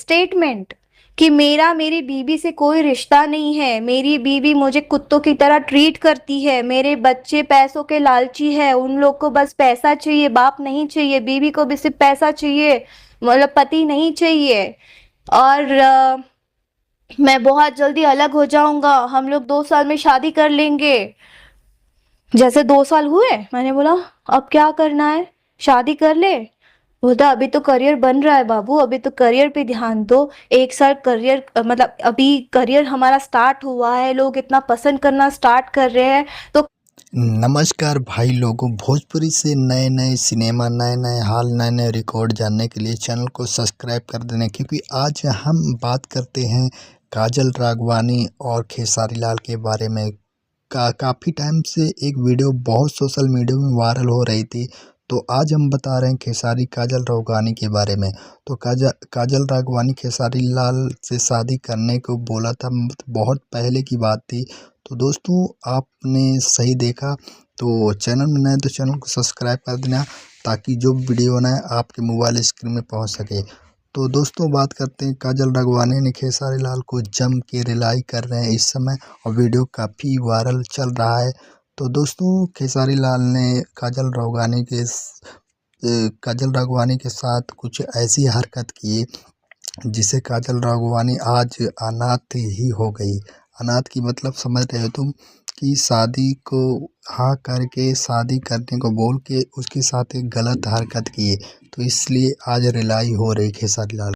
Statement कि मेरा मेरी बीवी से कोई रिश्ता नहीं है, मेरी बीवी मुझे कुत्तों की तरह ट्रीट करती है, मेरे बच्चे पैसों के लालची है, उन लोग को बस पैसा चाहिए, बाप नहीं चाहिए, बीवी को भी सिर्फ पैसा चाहिए, मतलब पति नहीं चाहिए। और मैं बहुत जल्दी अलग हो जाऊंगा, हम लोग 2 साल में शादी कर लेंगे। जैसे 2 साल हुए, मैंने बोला अब क्या करना है, शादी कर ले। बोलता अभी तो करियर बन रहा है बाबू, अभी तो करियर पे ध्यान दो। 1 साल करियर मतलब अभी करियर हमारा स्टार्ट हुआ है, लोग इतना पसंद करना स्टार्ट कर रहे हैं तो। नमस्कार भाई लोगों, भोजपुरी से नए नए सिनेमा, नए नए हाल, नए नए रिकॉर्ड जानने के लिए चैनल को सब्सक्राइब कर देना, क्योंकि आज हम बात करते हैं काजल राघवानी और खेसारी लाल के बारे में। काफ़ी टाइम से एक वीडियो बहुत सोशल मीडिया में वायरल हो रही थी, तो आज हम बता रहे हैं खेसारी काजल राघवानी के बारे में। तो काजल राघवानी खेसारी लाल से शादी करने को बोला था, बहुत पहले की बात थी। तो दोस्तों, आपने सही देखा। तो चैनल में नए तो चैनल को सब्सक्राइब कर देना, ताकि जो वीडियो ना आपके मोबाइल स्क्रीन में पहुंच सके। तो दोस्तों, बात करते हैं काजल राघवानी ने खेसारी लाल को जम के रिलाई कर रहे हैं इस समय, और वीडियो काफ़ी वायरल चल रहा है। तो दोस्तों, खेसारी लाल ने काजल राघवानी के साथ कुछ ऐसी हरकत की जिसे काजल राघवानी आज अनाथ ही हो गई। अनाथ की मतलब समझ रहे हो तुम, कि शादी को हाँ करके, शादी करने को बोल के उसके साथ एक गलत हरकत की, तो इसलिए आज रिलाई हो रही खेसारी लाल।